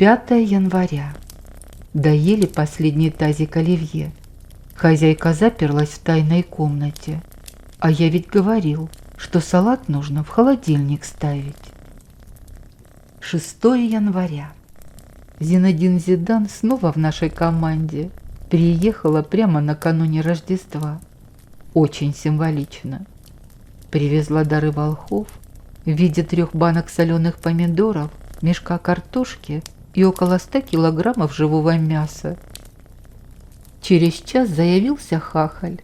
5 января. Доели последний тазик оливье. Хозяйка заперлась в тайной комнате. А я ведь говорил, что салат нужно в холодильник ставить. 6 января. Зинедин Зидан снова в нашей команде. Приехала прямо накануне Рождества. Очень символично. Привезла дары волхов в виде 3 банок соленых помидоров, мешка картошки и около 100 килограммов живого мяса. Через час заявился хахаль.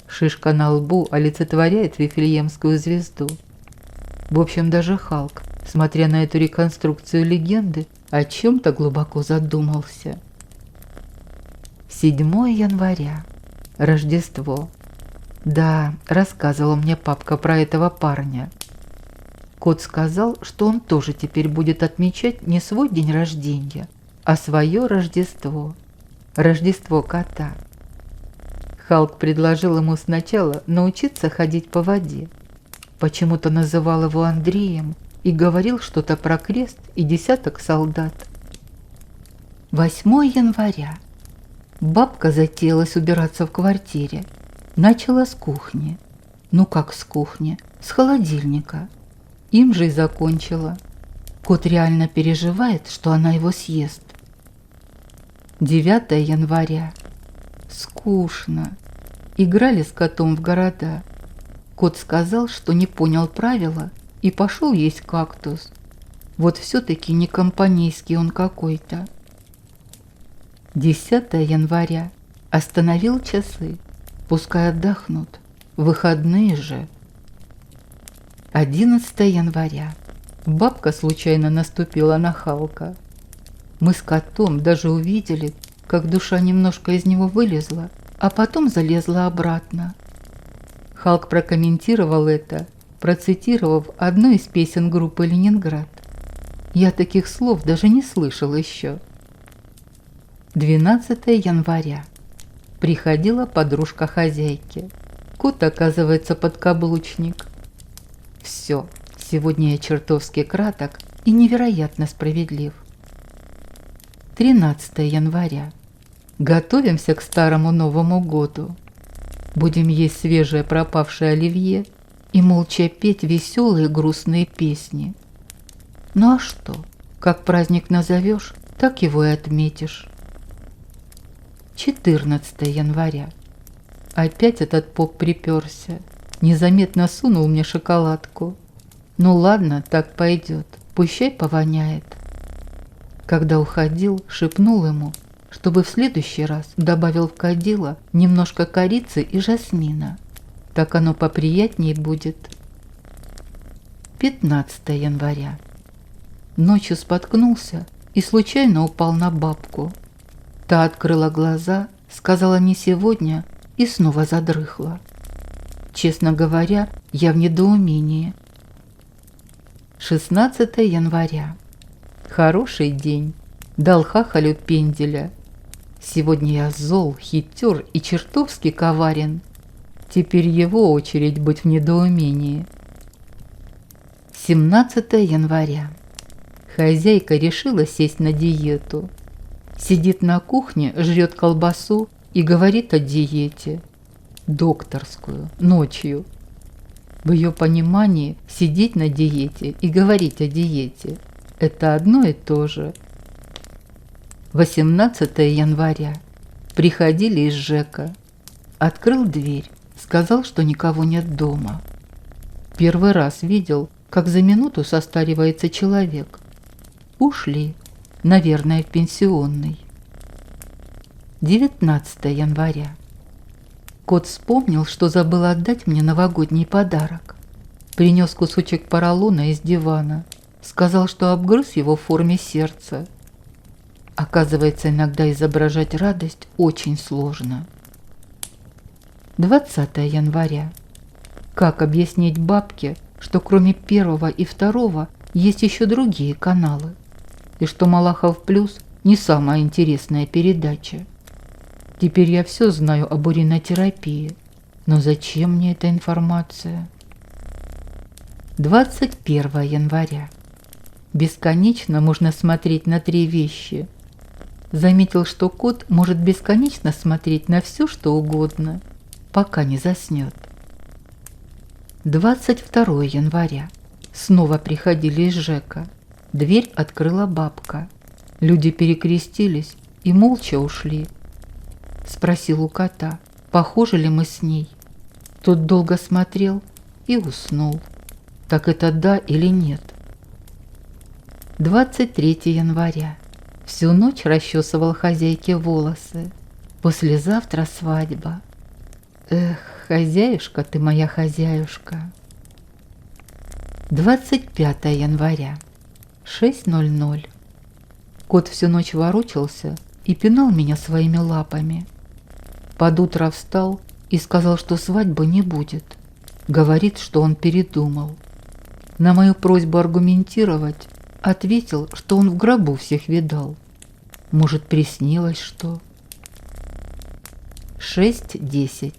Шишка на лбу олицетворяет Вифлеемскую звезду. В общем, даже Халк, смотря на эту реконструкцию легенды, о чем-то глубоко задумался. 7 января. Рождество. Да, рассказывал мне папка про этого парня. Кот сказал, что он тоже теперь будет отмечать не свой день рождения, а свое Рождество. Рождество кота. Халк предложил ему сначала научиться ходить по воде. Почему-то называл его Андреем и говорил что-то про крест и 10 солдат. 8 января. Бабка затеялась убираться в квартире. Начала с кухни. Ну как с кухни? С холодильника. Им же и закончила. Кот реально переживает, что она его съест. 9 января. Скучно. Играли с котом в города. Кот сказал, что не понял правила и пошел есть кактус. Вот все-таки не компанейский он какой-то. 10 января. Остановил часы. Пускай отдохнут. Выходные же. 11 января. Бабка случайно наступила на Халка. Мы с котом даже увидели, как душа немножко из него вылезла, а потом залезла обратно. Халк прокомментировал это, процитировав одну из песен группы «Ленинград». Я таких слов даже не слышал еще. 12 января. Приходила подружка хозяйки. Кот, оказывается, подкаблучник. Все, сегодня я чертовски краток и невероятно справедлив. 13 января. Готовимся к старому Новому году. Будем есть свежее пропавшее оливье и молча петь веселые грустные песни. Ну а что, как праздник назовешь, так его и отметишь. 14 января. Опять этот поп приперся. Незаметно сунул мне шоколадку. Ну ладно, так пойдет, пущай повоняет. Когда уходил, шепнул ему, чтобы в следующий раз добавил в кадило немножко корицы и жасмина. Так оно поприятней будет. 15 января. Ночью споткнулся и случайно упал на бабку. Та открыла глаза, сказала «не сегодня» и снова задрыхла. Честно говоря, я в недоумении. 16 января. Хороший день. Дал хахалю пенделя. Сегодня я зол, хитер и чертовски коварен. Теперь его очередь быть в недоумении. 17 января. Хозяйка решила сесть на диету. Сидит на кухне, жрет колбасу и говорит о диете. Докторскую, ночью. В ее понимании сидеть на диете и говорить о диете – это одно и то же. 18 января. Приходили из ЖЭКа. Открыл дверь, сказал, что никого нет дома. Первый раз видел, как за минуту состаривается человек. Ушли, наверное, в пенсионный. 19 января. Кот вспомнил, что забыл отдать мне новогодний подарок. Принес кусочек поролона из дивана. Сказал, что обгрыз его в форме сердца. Оказывается, иногда изображать радость очень сложно. 20 января. Как объяснить бабке, что кроме 1 и 2 есть еще другие каналы? И что «Малахов плюс» не самая интересная передача? Теперь я все знаю об уринотерапии. Но зачем мне эта информация? 21 января. Бесконечно можно смотреть на три вещи. Заметил, что кот может бесконечно смотреть на все, что угодно, пока не заснет. 22 января. Снова приходили из ЖЭКа. Дверь открыла бабка. Люди перекрестились и молча ушли. Спросил у кота, похожи ли мы с ней. Тот долго смотрел и уснул. Так это да или нет? 23 января. Всю ночь расчесывал хозяйке волосы. Послезавтра свадьба. Эх, хозяюшка ты моя хозяюшка. 25 января. 6:00. Кот всю ночь ворочался и пинал меня своими лапами. Под утро встал и сказал, что свадьбы не будет. Говорит, что он передумал. На мою просьбу аргументировать ответил, что он в гробу всех видал. Может, приснилось что? 6:10.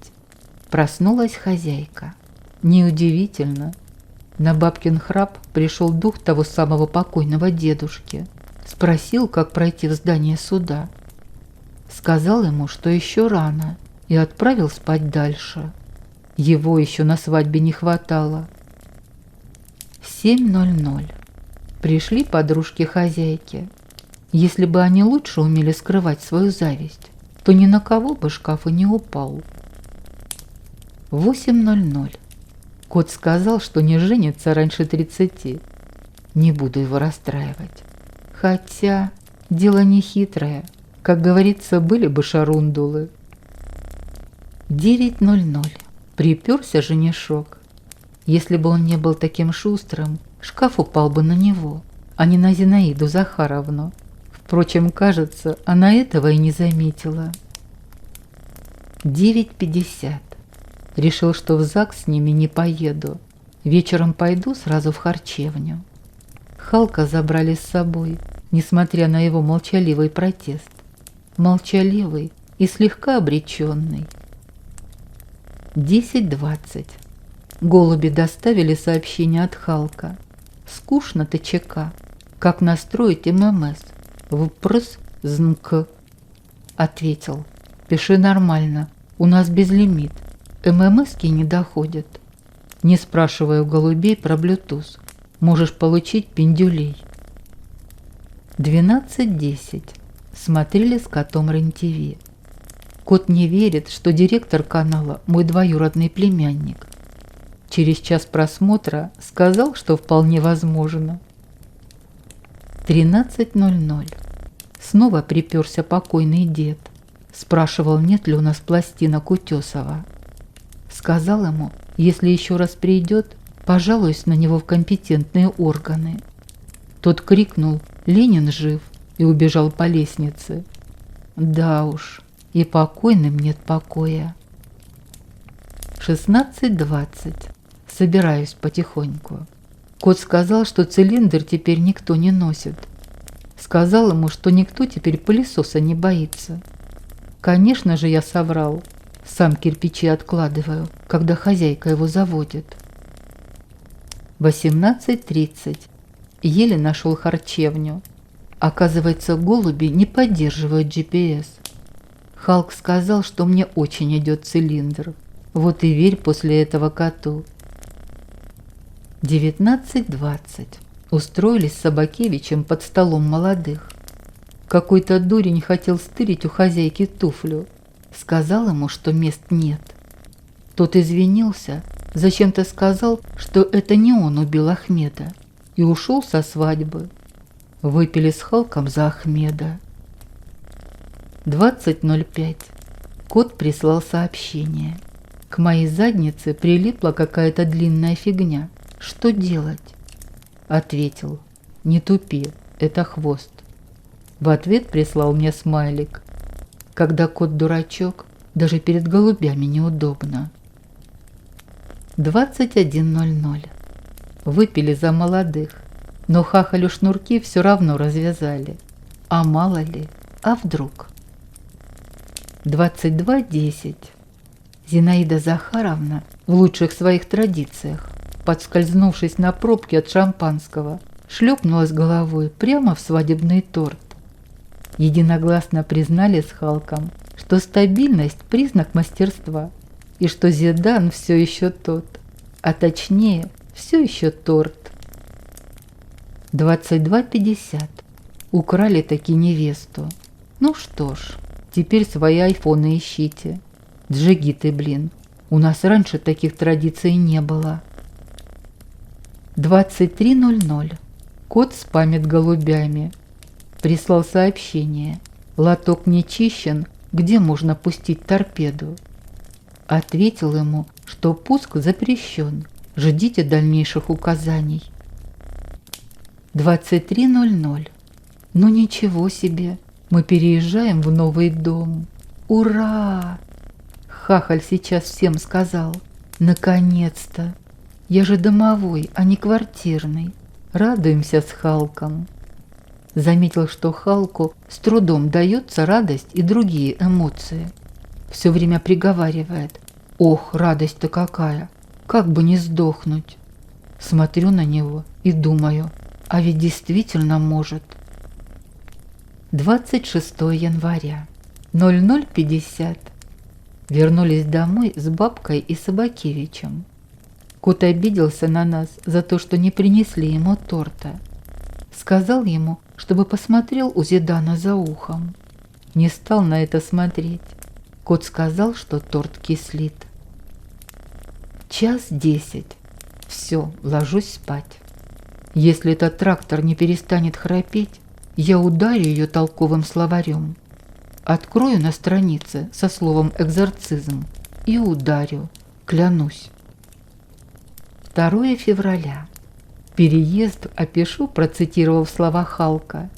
Проснулась хозяйка. Неудивительно. На бабкин храп пришел дух того самого покойного дедушки. Спросил, как пройти в здание суда. Сказал ему, что еще рано, и отправил спать дальше. Его еще на свадьбе не хватало. 7:00. Пришли подружки хозяйки. Если бы они лучше умели скрывать свою зависть, то ни на кого бы шкаф и не упал. 8:00. Кот сказал, что не женится раньше 30. Не буду его расстраивать. Хотя дело не хитрое. Как говорится, были бы шарундулы. 9:00. Приперся женишок. Если бы он не был таким шустрым, шкаф упал бы на него, а не на Зинаиду Захаровну. Впрочем, кажется, она этого и не заметила. 9:50. Решил, что в ЗАГС с ними не поеду. Вечером пойду сразу в харчевню. Халка забрали с собой, несмотря на его молчаливый протест. Молчаливый и слегка обреченный. 10:20. Голуби доставили сообщение от Халка. Скучно ТЧК. Как настроить ММС? Впрос ЗНК. Ответил. Пиши нормально. У нас безлимит. ММСки не доходят. Не спрашивая у голубей про Bluetooth. Можешь получить пиндюлей. 12:10. Смотрели с котом РЕН-ТВ. Кот не верит, что директор канала мой двоюродный племянник. Через час просмотра сказал, что вполне возможно. 13:00. Снова приперся покойный дед. Спрашивал, нет ли у нас пластинок Утесова. Сказал ему, если еще раз придет, пожалуюсь на него в компетентные органы. Тот крикнул «Ленин жив!» и убежал по лестнице. Да уж, и покойным нет покоя. 16:20. Собираюсь потихоньку. Кот сказал, что цилиндр теперь никто не носит. Сказал ему, что никто теперь пылесоса не боится. Конечно же, я соврал. Сам кирпичи откладываю, когда хозяйка его заводит. 18:30. Еле нашел харчевню. Оказывается, голуби не поддерживают GPS. Халк сказал, что мне очень идет цилиндр. Вот и верь после этого коту. 19:20. Устроились с Собакевичем под столом молодых. Какой-то дурень хотел стырить у хозяйки туфлю. Сказал ему, что мест нет. Тот извинился, зачем-то сказал, что это не он убил Ахмеда, и ушел со свадьбы. Выпили с Халком за Ахмеда. 20:05. Кот прислал сообщение. К моей заднице прилипла какая-то длинная фигня. Что делать? Ответил. Не тупи, это хвост. В ответ прислал мне смайлик. Когда кот дурачок, даже перед голубями неудобно. 21:00. Выпили за молодых, но хахалю шнурки все равно развязали. А мало ли, а вдруг? 22:10. Зинаида Захаровна в лучших своих традициях, подскользнувшись на пробке от шампанского, шлепнулась головой прямо в свадебный торт. Единогласно признали с Халком, что стабильность – признак мастерства, и что Зидан все еще тот, а точнее, все еще торт. 22:50. Украли таки невесту. Ну что ж, теперь свои айфоны ищите. Джигиты, блин, у нас раньше таких традиций не было. 23:00. Кот спамит голубями. Прислал сообщение. Лоток не чищен, где можно пустить торпеду. Ответил ему, что пуск запрещен. Ждите дальнейших указаний. 23:00. Ну ничего себе, мы переезжаем в новый дом. Ура! Хахаль сейчас всем сказал. Наконец-то! Я же домовой, а не квартирный. Радуемся с Халком. Заметил, что Халку с трудом дается радость и другие эмоции. Все время приговаривает. Ох, радость-то какая! Как бы не сдохнуть! Смотрю на него и думаю, а ведь действительно может. 26 января. 00:50. Вернулись домой с бабкой и Собакевичем. Кот обиделся на нас за то, что не принесли ему торта. Сказал ему, чтобы посмотрел у Зидана за ухом. Не стал на это смотреть. Кот сказал, что торт кислит. 1:10. Все, ложусь спать. Если этот трактор не перестанет храпеть, я ударю ее толковым словарем. Открою на странице со словом «экзорцизм» и ударю, клянусь. 2 февраля. Переезд опишу, процитировав слова Халка.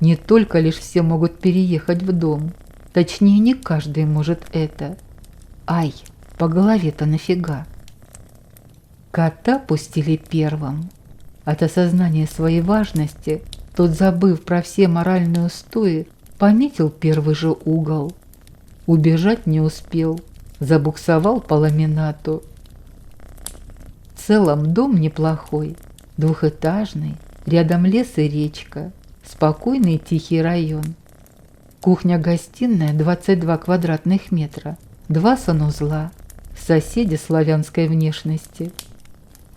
Не только лишь все могут переехать в дом, точнее не каждый может это. Ай, по голове-то нафига. Кота пустили первым. От осознания своей важности тот, забыв про все моральные устои, пометил первый же угол. Убежать не успел, забуксовал по ламинату. В целом дом неплохой, двухэтажный, рядом лес и речка, спокойный и тихий район. Кухня-гостиная 22 квадратных метра, 2 санузла, соседи славянской внешности.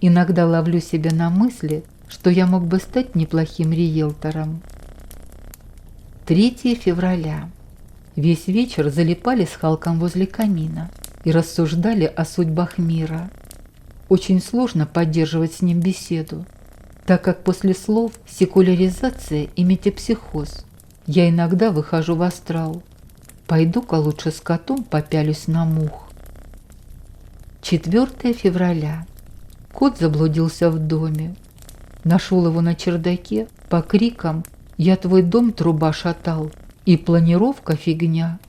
Иногда ловлю себя на мысли, что я мог бы стать неплохим риэлтором. 3 февраля. Весь вечер залипали с Халком возле камина и рассуждали о судьбах мира. Очень сложно поддерживать с ним беседу, так как после слов секуляризация и метапсихоз я иногда выхожу в астрал. Пойду-ка лучше с котом попялюсь на мух. 4 февраля. Кот заблудился в доме. Нашел его на чердаке по крикам «Я твой дом, труба, шатал!» и планировка фигня.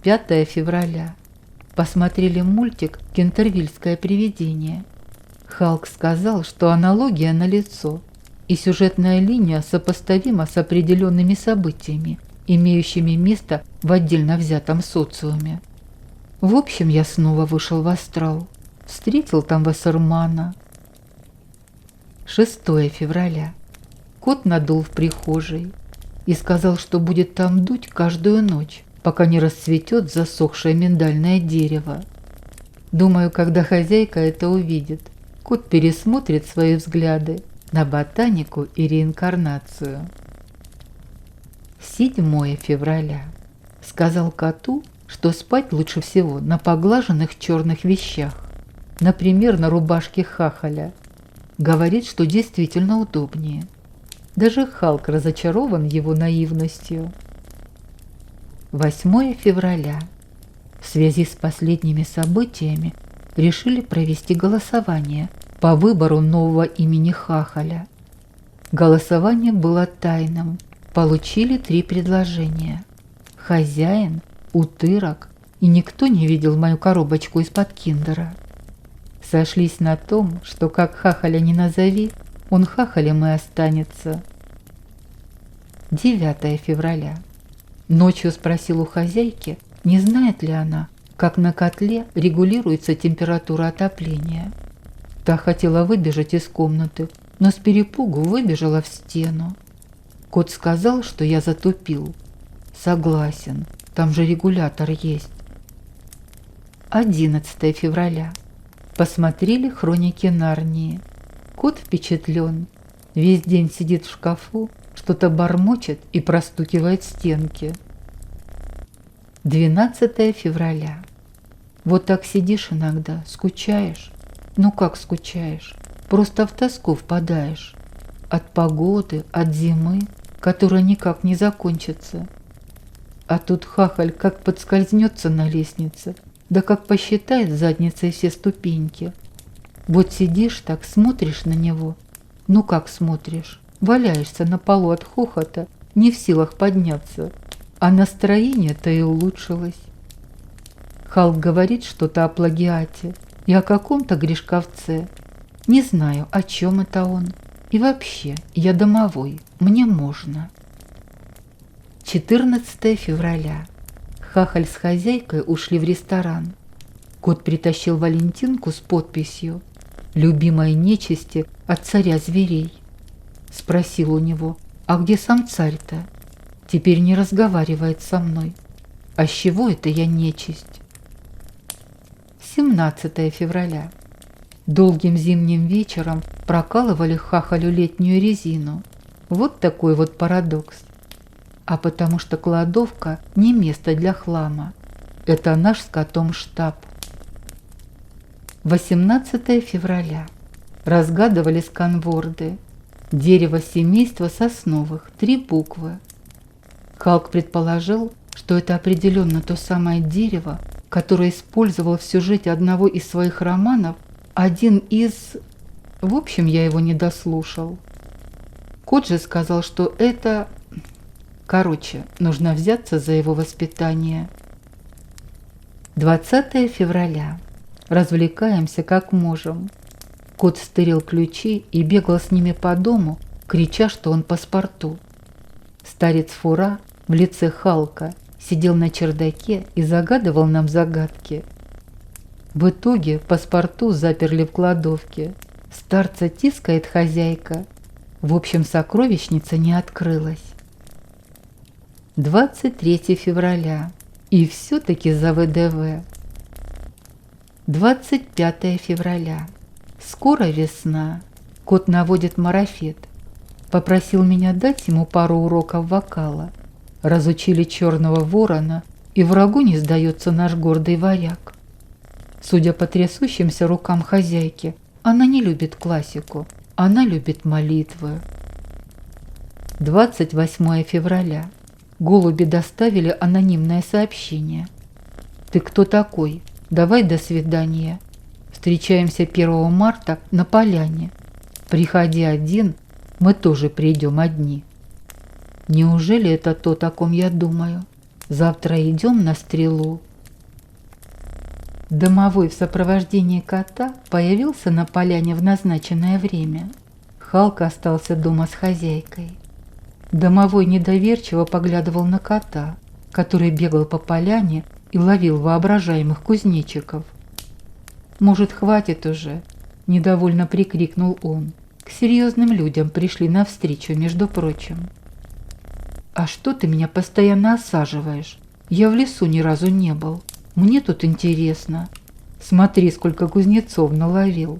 5 февраля. Посмотрели мультик «Кентервильское привидение». Халк сказал, что аналогия налицо, и сюжетная линия сопоставима с определенными событиями, имеющими место в отдельно взятом социуме. В общем, я снова вышел в астрал. Встретил там Вассермана. 6 февраля. Кот надул в прихожей и сказал, что будет там дуть каждую ночь, пока не расцветет засохшее миндальное дерево. Думаю, когда хозяйка это увидит, кот пересмотрит свои взгляды на ботанику и реинкарнацию. 7 февраля. Сказал коту, что спать лучше всего на поглаженных черных вещах, например, на рубашке Хахаля. Говорит, что действительно удобнее. Даже Халк разочарован его наивностью. 8 февраля. В связи с последними событиями решили провести голосование по выбору нового имени Хахаля. Голосование было тайным. Получили 3 предложения. Хозяин, утырок, и никто не видел мою коробочку из-под киндера. Сошлись на том, что как Хахаля не назови, он Хахалем и останется. 9 февраля. Ночью спросил у хозяйки, не знает ли она, как на котле регулируется температура отопления. Та хотела выбежать из комнаты, но с перепугу выбежала в стену. Кот сказал, что я затупил. Согласен, там же регулятор есть. 11 февраля. Посмотрели «Хроники Нарнии». Кот впечатлен. Весь день сидит в шкафу, что-то бормочет и простукивает стенки. 12 февраля. Вот так сидишь иногда, скучаешь. Ну как скучаешь? Просто в тоску впадаешь. От погоды, от зимы, которая никак не закончится. А тут хахаль как подскользнется на лестнице, да как посчитает задницей все ступеньки. Вот сидишь так, смотришь на него. Ну как смотришь? Валяешься на полу от хохота, не в силах подняться. А настроение-то и улучшилось. Халк говорит что-то о плагиате и о каком-то Гришковце. Не знаю, о чем это он. И вообще, я домовой, мне можно. 14 февраля. Хахаль с хозяйкой ушли в ресторан. Кот притащил Валентинку с подписью «Любимой нечисти от царя зверей». Спросил у него, а где сам царь-то? Теперь не разговаривает со мной. А с чего это я нечисть? 17 февраля. Долгим зимним вечером прокалывали хахалю летнюю резину. Вот такой вот парадокс. А потому что кладовка не место для хлама. Это наш с котом штаб. 18 февраля. Разгадывали сканворды. Дерево семейства сосновых, 3 буквы. Халк предположил, что это определенно то самое дерево, которое использовал в сюжете одного из своих романов один из... В общем, я его не дослушал. Кот же сказал, что это... Короче, нужно взяться за его воспитание. 20 февраля. Развлекаемся как можем. Кот стырил ключи и бегал с ними по дому, крича, что он паспорту. Старец Фура в лице Халка сидел на чердаке и загадывал нам загадки. В итоге паспорту заперли в кладовке. Старца тискает хозяйка. В общем, сокровищница не открылась. 23 февраля. И все-таки за ВДВ. 25 февраля. Скоро весна. Кот наводит марафет. Попросил меня дать ему пару уроков вокала. Разучили черного ворона, и врагу не сдается наш гордый варяг. Судя по трясущимся рукам хозяйки, она не любит классику, она любит молитвы. 28 февраля. Голуби доставили анонимное сообщение. «Ты кто такой? Давай до свидания. Встречаемся 1 марта на поляне. Приходи один, мы тоже придем одни». Неужели это то, о ком я думаю? Завтра идем на стрелу. Домовой в сопровождении кота появился на поляне в назначенное время. Халк остался дома с хозяйкой. Домовой недоверчиво поглядывал на кота, который бегал по поляне и ловил воображаемых кузнечиков. «Может, хватит уже?» – недовольно прикрикнул он. «К серьезным людям пришли навстречу, между прочим». «А что ты меня постоянно осаживаешь? Я в лесу ни разу не был. Мне тут интересно. Смотри, сколько кузнецов наловил».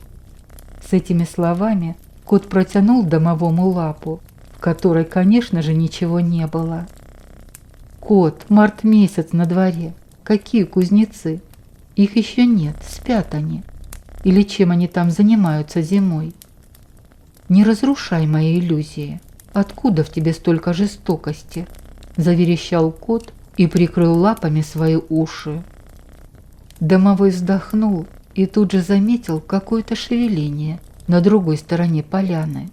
С этими словами кот протянул домовому лапу, в которой, конечно же, ничего не было. «Кот, март месяц на дворе. Какие кузнецы? Их еще нет, спят они. Или чем они там занимаются зимой? Не разрушай мои иллюзии. Откуда в тебе столько жестокости?» – заверещал кот и прикрыл лапами свои уши. Домовой вздохнул и тут же заметил какое-то шевеление на другой стороне поляны.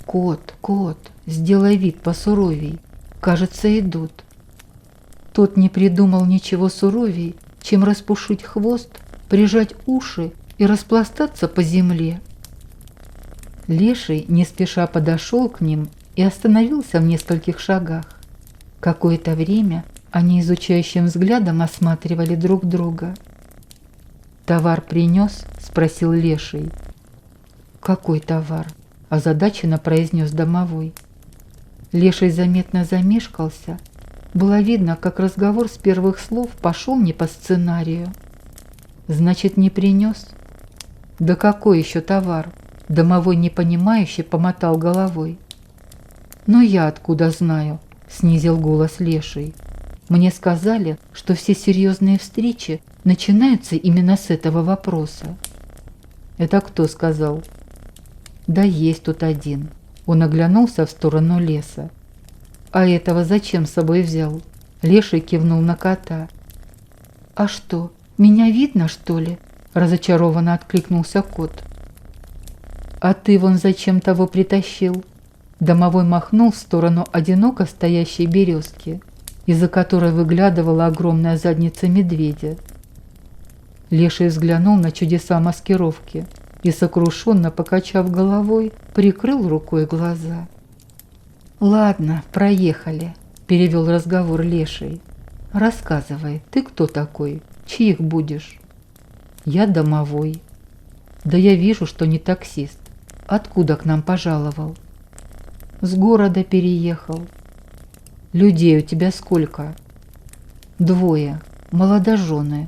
«Кот, кот, сделай вид посуровей. Кажется, идут». Тот не придумал ничего суровей, чем распушить хвост, прижать уши и распластаться по земле. Леший не спеша подошел к ним и остановился в нескольких шагах. Какое-то время они изучающим взглядом осматривали друг друга. «Товар принес?» – спросил Леший. «Какой товар?» озадаченно произнес домовой. Леший заметно замешкался. Было видно, как разговор с первых слов пошел не по сценарию. Значит, не принес? Да какой еще товар? Домовой непонимающе помотал головой. Но я откуда знаю? Снизил голос Леший. Мне сказали, что все серьезные встречи начинаются именно с этого вопроса. Это кто сказал? Да есть тут один. Он оглянулся в сторону леса. А этого зачем с собой взял? Леший кивнул на кота. А что, меня видно, что ли? Разочарованно откликнулся кот. А ты вон зачем того притащил? Домовой махнул в сторону одиноко стоящей березки, из-за которой выглядывала огромная задница медведя. Леший взглянул на чудеса маскировки и, сокрушенно покачав головой, прикрыл рукой глаза. «Ладно, проехали», – перевел разговор Леший. «Рассказывай, ты кто такой? Чьих будешь?» «Я домовой». «Да я вижу, что не таксист. Откуда к нам пожаловал?» «С города переехал». «Людей у тебя сколько?» «2, молодожены».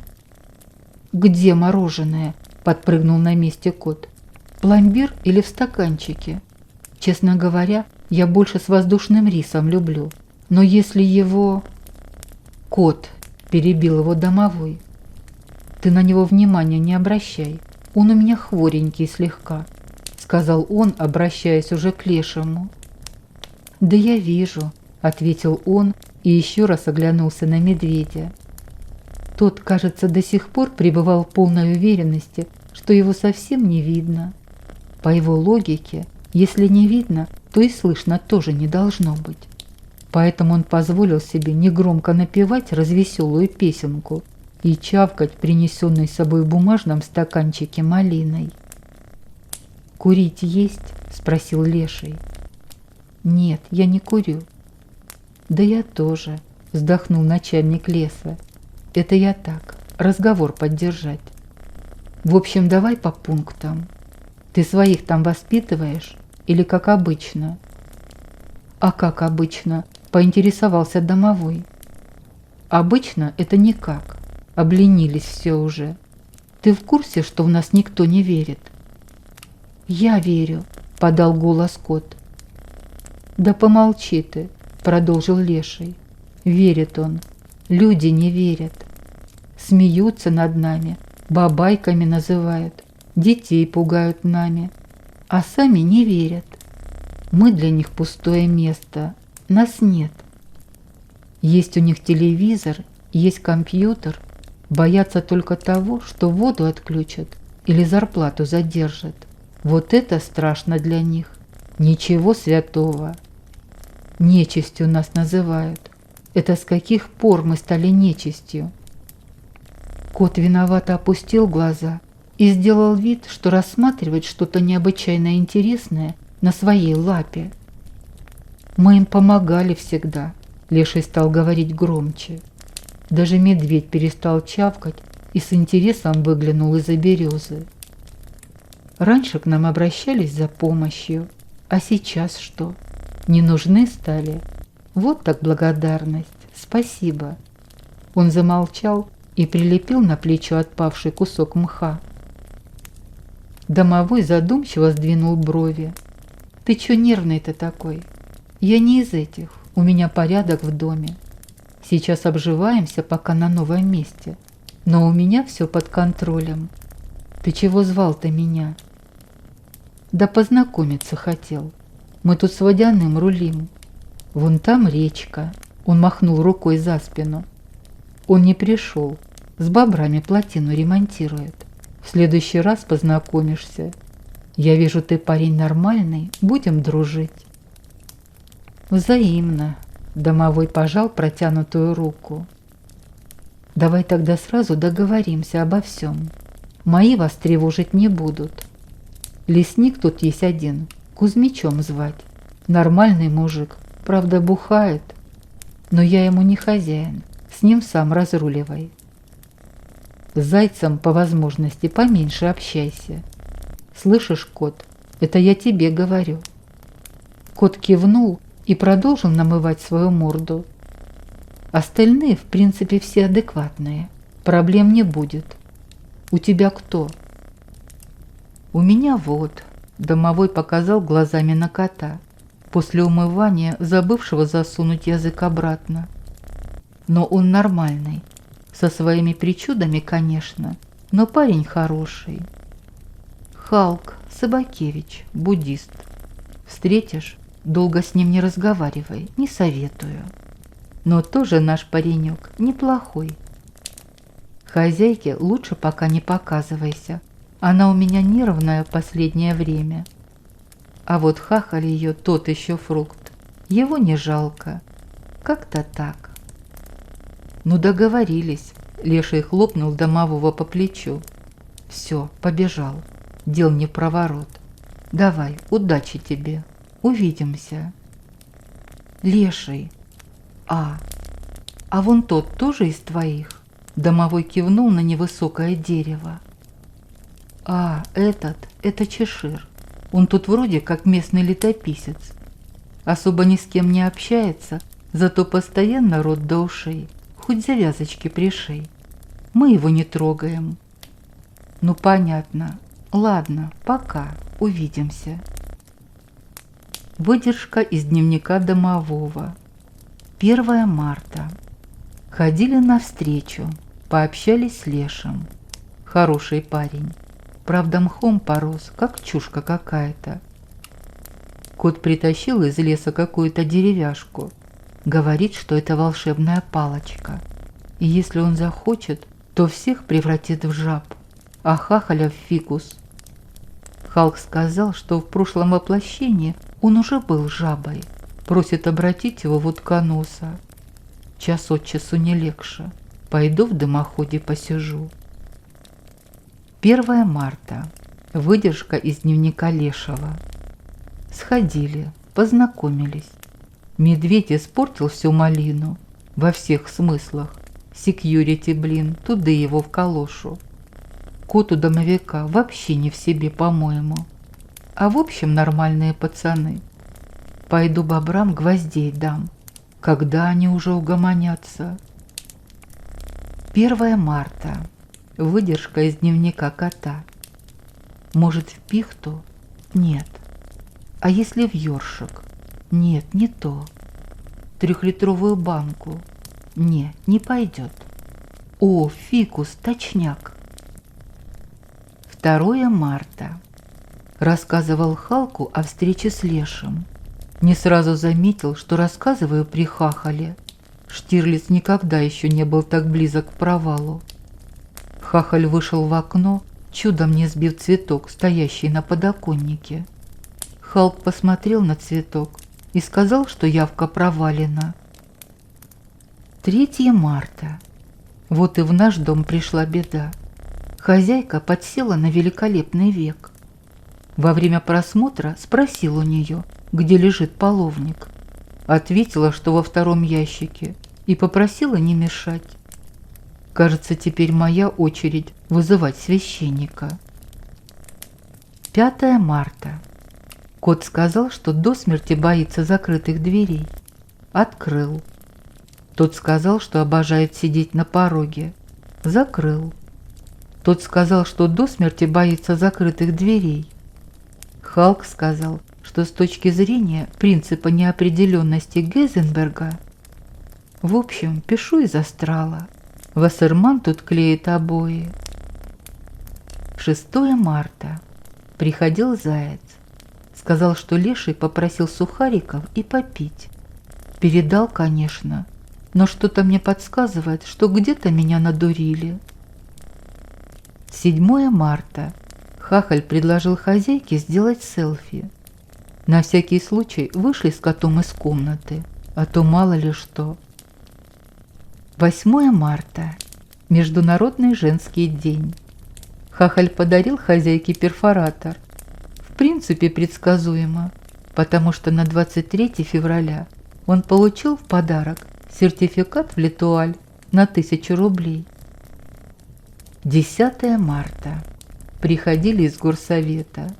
«Где мороженое?» – подпрыгнул на месте кот. «Пломбир или в стаканчике? Честно говоря, я больше с воздушным рисом люблю. Но если его...» «Кот», – перебил его домовой. «Ты на него внимания не обращай. Он у меня хворенький слегка», – сказал он, обращаясь уже к Лешему. «Да я вижу», – ответил он и еще раз оглянулся на медведя. Тот, кажется, до сих пор пребывал в полной уверенности, что его совсем не видно. По его логике, если не видно, то и слышно тоже не должно быть. Поэтому он позволил себе негромко напевать развеселую песенку и чавкать принесенной с собой в бумажном стаканчике малиной. «Курить есть?» – спросил Леший. «Нет, я не курю». «Да я тоже», – вздохнул начальник леса. «Это я так, разговор поддержать. В общем, давай по пунктам. Ты своих там воспитываешь или как обычно?» «А как обычно?» – поинтересовался домовой. «Обычно это никак. Обленились все уже. Ты в курсе, что в нас никто не верит?» «Я верю», – подал голос кот. «Да помолчи ты», – продолжил Леший. «Верит он. Люди не верят. Смеются над нами, бабайками называют, детей пугают нами, а сами не верят. Мы для них пустое место, нас нет. Есть у них телевизор, есть компьютер, боятся только того, что воду отключат или зарплату задержат. Вот это страшно для них. Ничего святого. Нечистью нас называют. Это с каких пор мы стали нечистью?» Кот виновато опустил глаза и сделал вид, что рассматривает что-то необычайно интересное на своей лапе. «Мы им помогали всегда», – Леший стал говорить громче. Даже медведь перестал чавкать и с интересом выглянул из-за березы. «Раньше к нам обращались за помощью, а сейчас что? Не нужны стали? Вот так благодарность. Спасибо». Он замолчал и прилепил на плечо отпавший кусок мха. Домовой задумчиво сдвинул брови. «Ты чё нервный-то такой? Я не из этих, у меня порядок в доме. Сейчас обживаемся пока на новом месте, но у меня все под контролем. Ты чего звал-то меня?» «Да познакомиться хотел. Мы тут с Водяным рулим. Вон там речка». Он махнул рукой за спину. «Он не пришел. С бобрами плотину ремонтирует. В следующий раз познакомишься. Я вижу, ты парень нормальный, будем дружить». «Взаимно», – домовой пожал протянутую руку. «Давай тогда сразу договоримся обо всем. Мои вас тревожить не будут. Лесник тут есть один, Кузьмичом звать. Нормальный мужик, правда бухает, но я ему не хозяин, с ним сам разруливай. С зайцем по возможности поменьше общайся. Слышишь, кот, Это я тебе говорю. Кот кивнул и продолжил намывать свою морду. Остальные, в принципе, все адекватные. Проблем не будет. У тебя кто? У меня вот. Домовой показал глазами на кота, после умывания забывшего засунуть язык обратно. Но он нормальный. Со своими причудами, конечно, но парень хороший. Халк Собакевич, буддист. Встретишь, долго с ним не разговаривай, не советую. Но тоже наш паренек неплохой. Хозяйке лучше пока не показывайся. Она у меня нервная в последнее время. А вот хахаль ее тот еще фрукт. Его не жалко. Как-то так. Ну договорились. Леший хлопнул домового по плечу. Все, побежал. Дел не проворот. Давай, удачи тебе. Увидимся. Леший. А вон тот тоже из твоих? Домовой кивнул на невысокое дерево. Это Чешир. Он тут вроде как местный летописец. Особо ни с кем не общается, зато постоянно рот до ушей, хоть завязочки пришей. Мы его не трогаем. Ну понятно. Ладно, пока, увидимся. Выдержка из дневника домового. 1 марта. Ходили навстречу, пообщались с Лешим. Хороший парень. Правда, мхом порос, как чушка какая-то. Кот притащил из леса какую-то деревяшку. Говорит, что это волшебная палочка. И если он захочет, то всех превратит в жаб, а хахаля в фикус. Халк сказал, что в прошлом воплощении он уже был жабой. Просит обратить его в утконоса. Час от часу не легче. Пойду в дымоходе посижу. 1 марта. Выдержка из дневника Лешего. Сходили, познакомились. Медведь испортил всю малину. Во всех смыслах. Секьюрити, блин, туды его в калошу. Кот у домовика вообще не в себе, по-моему. А в общем нормальные пацаны. Пойду бобрам гвоздей дам. Когда они уже угомонятся? 1 марта. Выдержка из дневника кота. Может, в пихту? Нет. А если в ёршик? Нет, не то. 3-литровую банку? Не пойдет. О, фикус, точняк. 2 марта. Рассказывал Халку о встрече с Лешим. Не сразу заметил, что рассказываю при хахале. Штирлиц никогда еще не был так близок к провалу. Хахаль вышел в окно, чудом не сбив цветок, стоящий на подоконнике. Халк посмотрел на цветок и сказал, что явка провалена. 3 марта. Вот и в наш дом пришла беда. Хозяйка подсела на великолепный век. Во время просмотра спросил у нее, где лежит половник. Ответила, что во 2 ящике, и попросила не мешать. Кажется, теперь моя очередь вызывать священника. 5 марта. Кот сказал, что до смерти боится закрытых дверей. Открыл. Тот сказал, что обожает сидеть на пороге. Закрыл. Тот сказал, что до смерти боится закрытых дверей. Халк сказал, что с точки зрения принципа неопределенности Гейзенберга, в общем, пишу из астрала. Вассерман тут клеит обои. 6 марта. Приходил заяц. Сказал, что Леший попросил сухариков и попить. Передал, конечно, но что-то мне подсказывает, что где-то меня надурили. 7 марта. Хахаль предложил хозяйке сделать селфи. На всякий случай вышли с котом из комнаты, а то мало ли что. 8 марта. Международный женский день. Хахаль подарил хозяйке перфоратор. В принципе, предсказуемо, потому что на 23 февраля он получил в подарок сертификат в Летуаль на 1000 рублей. 10 марта. Приходили из горсовета.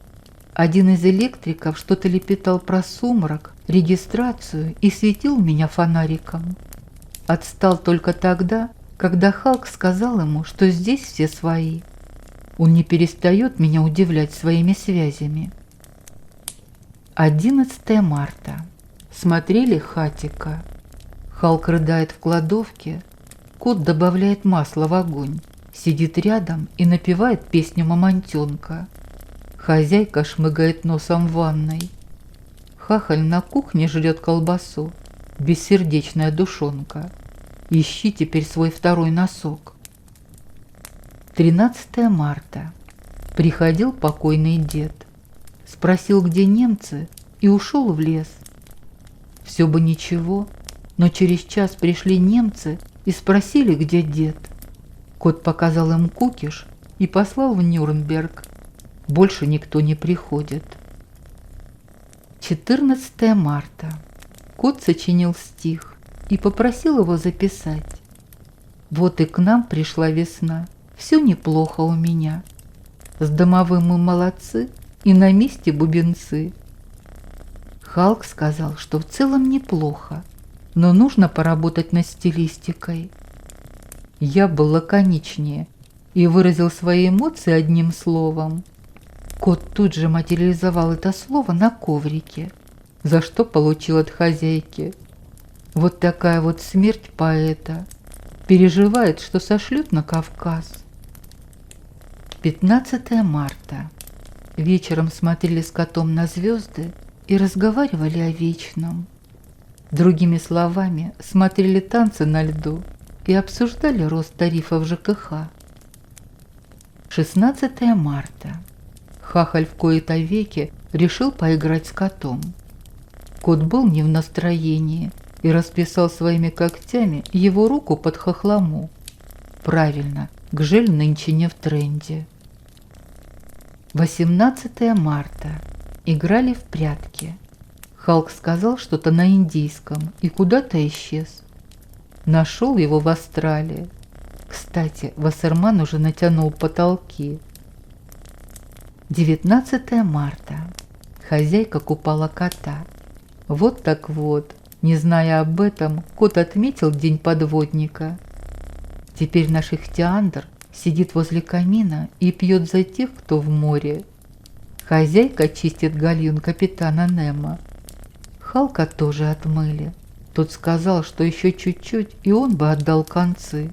Один из электриков что-то лепетал про сумрак, регистрацию и светил меня фонариком. Отстал только тогда, когда Халк сказал ему, что здесь все свои. Он не перестает меня удивлять своими связями. 11 марта. Смотрели «Хатико». Халк рыдает в кладовке, кот добавляет масла в огонь, сидит рядом и напевает песню «Мамонтенка». Хозяйка шмыгает носом в ванной. Хахаль на кухне жрет колбасу, бессердечная душонка. Ищи теперь свой второй носок. 13 марта. Приходил покойный дед. Спросил, где немцы, и ушел в лес. Все бы ничего, но через час пришли немцы и спросили, где дед. Кот показал им кукиш и послал в Нюрнберг. Больше никто не приходит. 14 марта. Кот сочинил стих и попросил его записать. Вот и к нам пришла весна, все неплохо у меня. С домовым мы молодцы, и на месте бубенцы. Халк сказал, что в целом неплохо, но нужно поработать над стилистикой. Я был лаконичнее и выразил свои эмоции одним словом. Кот тут же материализовал это слово на коврике, за что получил от хозяйки. Вот такая вот смерть поэта. Переживает, что сошлют на Кавказ. 15 марта. Вечером смотрели с котом на звезды и разговаривали о вечном. Другими словами, смотрели танцы на льду и обсуждали рост тарифов ЖКХ. 16 марта. Хахаль в кои-то веки решил поиграть с котом. Кот был не в настроении и расписал своими когтями его руку под хохлому. Правильно, гжель нынче не в тренде. 18 марта. Играли в прятки. Халк сказал что-то на индийском и куда-то исчез. Нашел его в Австралии. Кстати, Вассерман уже натянул потолки. 19 марта. Хозяйка купала кота. Вот так вот, не зная об этом, кот отметил день подводника. Теперь наш ихтиандр сидит возле камина и пьет за тех, кто в море. Хозяйка чистит гальюн капитана Немо. Халка тоже отмыли. Тот сказал, что еще чуть-чуть, и он бы отдал концы.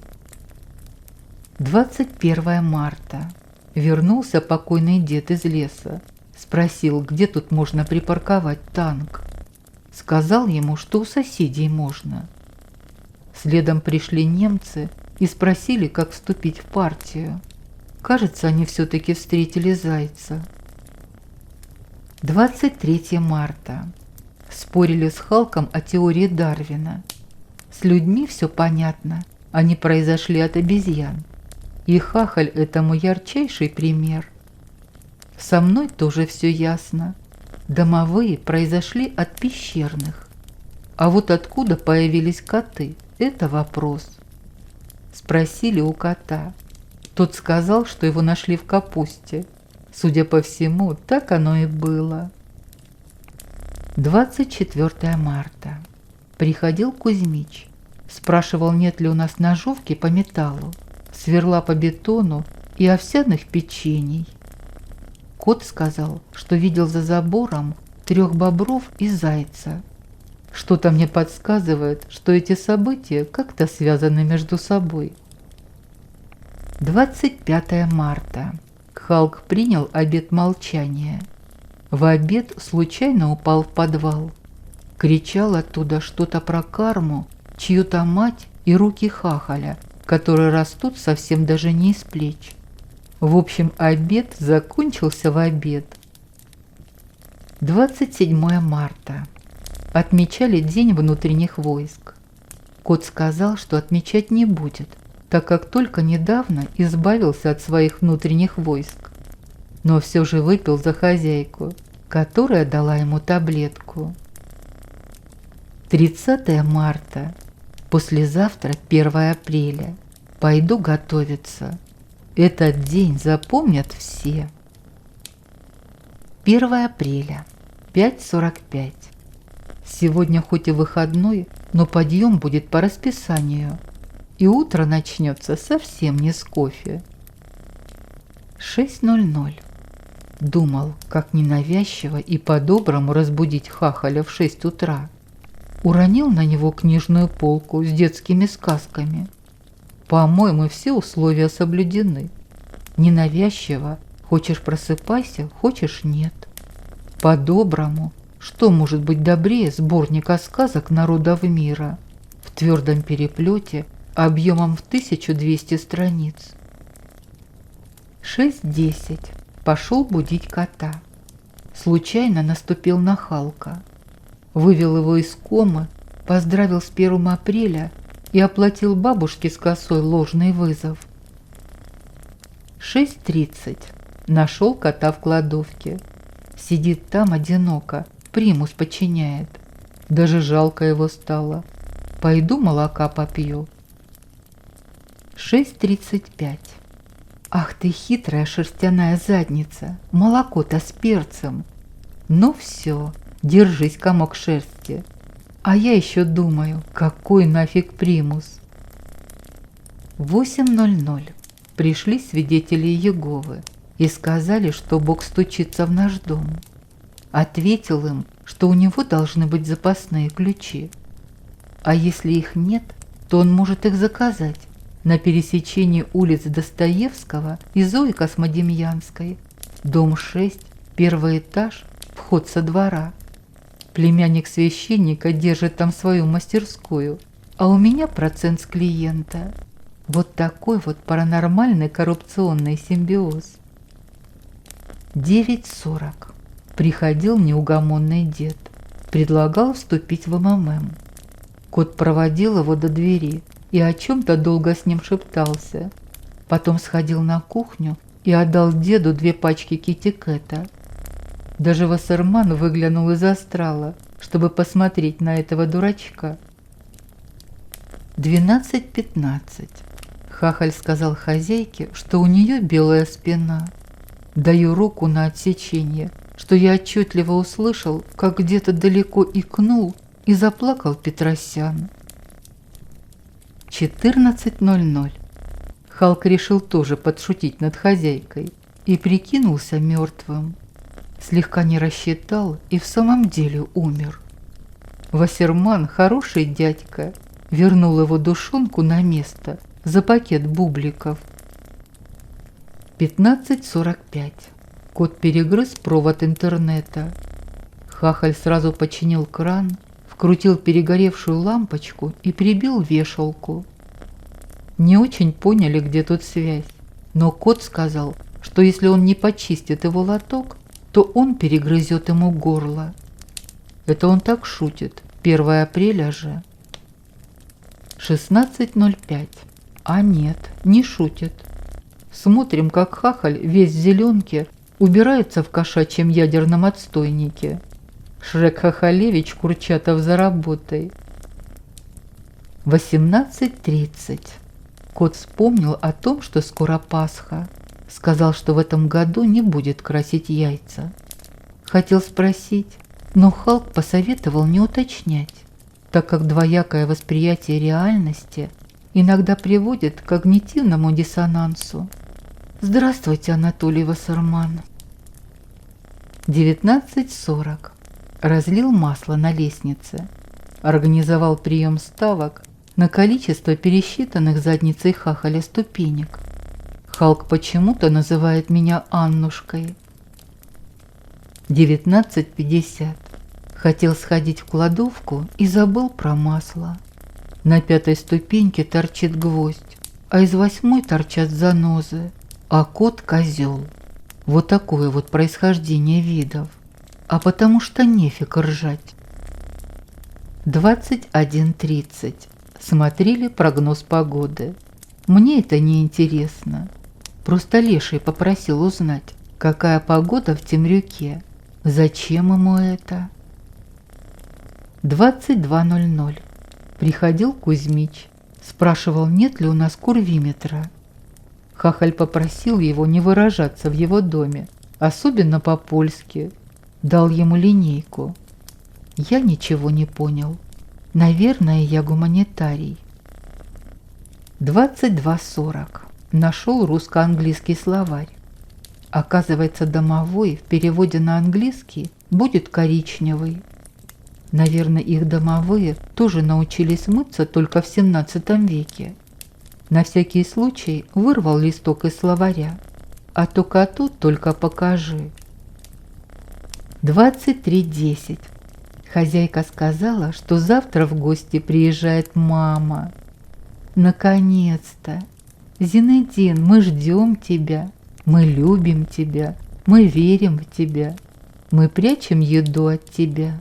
21 марта. Вернулся покойный дед из леса. Спросил, где тут можно припарковать танк. Сказал ему, что у соседей можно. Следом пришли немцы и спросили, как вступить в партию. Кажется, они все-таки встретили зайца. 23 марта. Спорили с Халком о теории Дарвина. С людьми все понятно, они произошли от обезьян. И Хахаль этому ярчайший пример. Со мной тоже все ясно. Домовые произошли от пещерных. А вот откуда появились коты – это вопрос. Спросили у кота. Тот сказал, что его нашли в капусте. Судя по всему, так оно и было. 24 марта. Приходил Кузьмич. Спрашивал, нет ли у нас ножовки по металлу, сверла по бетону и овсяных печений. Кот сказал, что видел за забором 3 бобров и зайца. Что-то мне подсказывает, что эти события как-то связаны между собой. 25 марта. Халк принял обет молчания. В обед случайно упал в подвал. Кричал оттуда что-то про карму, чью-то мать и руки Хахаля, которые растут совсем даже не из плеч. В общем, обед закончился в обед. 27 марта. Отмечали День внутренних войск. Кот сказал, что отмечать не будет, так как только недавно избавился от своих внутренних войск. Но все же выпил за хозяйку, которая дала ему таблетку. 30 марта. Послезавтра 1 апреля. Пойду готовиться. Этот день запомнят все. 1 апреля, 5:45. Сегодня хоть и выходной, но подъем будет по расписанию, и утро начнется совсем не с кофе. 6:00. Думал, как ненавязчиво и по-доброму разбудить Хахаля в 6 утра. Уронил на него книжную полку с детскими сказками. По-моему, все условия соблюдены. Ненавязчиво, хочешь просыпайся, хочешь нет. По-доброму, что может быть добрее сборника сказок народов мира в твердом переплете объемом в 1200 страниц. 6:10. Пошел будить кота. Случайно наступил на Халка. Вывел его из комы, поздравил с 1 апреля и оплатил бабушке с косой ложный вызов. 6:30. Нашел кота в кладовке. Сидит там одиноко, примус подчиняет. Даже жалко его стало. Пойду молока попью. 6:35. Ах ты хитрая шерстяная задница, молоко-то с перцем. Ну все, держись, комок шерсти. А я еще думаю, какой нафиг примус. 8:00. Пришли свидетели Иеговы и сказали, что Бог стучится в наш дом. Ответил им, что у него должны быть запасные ключи. А если их нет, то он может их заказать на пересечении улиц Достоевского и Зои Космодемьянской, дом 6, 1 этаж, вход со двора. Племянник священника держит там свою мастерскую, а у меня процент с клиента. Вот такой вот паранормальный коррупционный симбиоз. 9:40. Приходил неугомонный дед. Предлагал вступить в МММ. Кот проводил его до двери и о чем-то долго с ним шептался. Потом сходил на кухню и отдал деду 2 пачки китикета. Даже Вассерман выглянул из астрала, чтобы посмотреть на этого дурачка. 12:15. Хахаль сказал хозяйке, что у нее белая спина. Даю руку на отсечение, что я отчетливо услышал, как где-то далеко икнул и заплакал Петросян. 14:00. Халк решил тоже подшутить над хозяйкой и прикинулся мертвым. Слегка не рассчитал и в самом деле умер. Вассерман, хороший дядька, вернул его душонку на место за пакет бубликов. 15:45. Кот перегрыз провод интернета. Хахаль сразу починил кран, вкрутил перегоревшую лампочку и прибил вешалку. Не очень поняли, где тут связь, но кот сказал, что если он не почистит его лоток, то он перегрызет ему горло. Это он так шутит, 1 апреля же. 16:05. А нет, не шутит. Смотрим, как Хахаль весь в зеленке убирается в кошачьем ядерном отстойнике. Шрек Хахалевич Курчатов за работой. 18:30. Кот вспомнил о том, что скоро Пасха. Сказал, что в этом году не будет красить яйца. Хотел спросить, но Халк посоветовал не уточнять, так как двоякое восприятие реальности иногда приводит к когнитивному диссонансу. Здравствуйте, Анатолий Вассерман. 19:40. Разлил масло на лестнице. Организовал прием ставок на количество пересчитанных задницей Хахаля ступенек. Халк почему-то называет меня Аннушкой. 19:50. Хотел сходить в кладовку и забыл про масло. На 5-й ступеньке торчит гвоздь, а из 8-й торчат занозы, а кот козел. Вот такое вот происхождение видов. А потому что нефиг ржать. 21:30. Смотрели прогноз погоды. Мне это не интересно. Просто Леший попросил узнать, какая погода в Темрюке. Зачем ему это? 22:00. Приходил Кузьмич. Спрашивал, нет ли у нас курвиметра. Хахаль попросил его не выражаться в его доме, особенно по-польски. Дал ему линейку. Я ничего не понял. Наверное, я гуманитарий. 22:40. Нашел русско-английский словарь. Оказывается, домовой в переводе на английский будет коричневый. Наверное, их домовые тоже научились мыться только в 17 веке. На всякий случай вырвал листок из словаря. А то коту только покажи. 23:10. Хозяйка сказала, что завтра в гости приезжает мама. Наконец-то! Зинедин, мы ждем тебя, мы любим тебя, мы верим в тебя, мы прячем еду от тебя.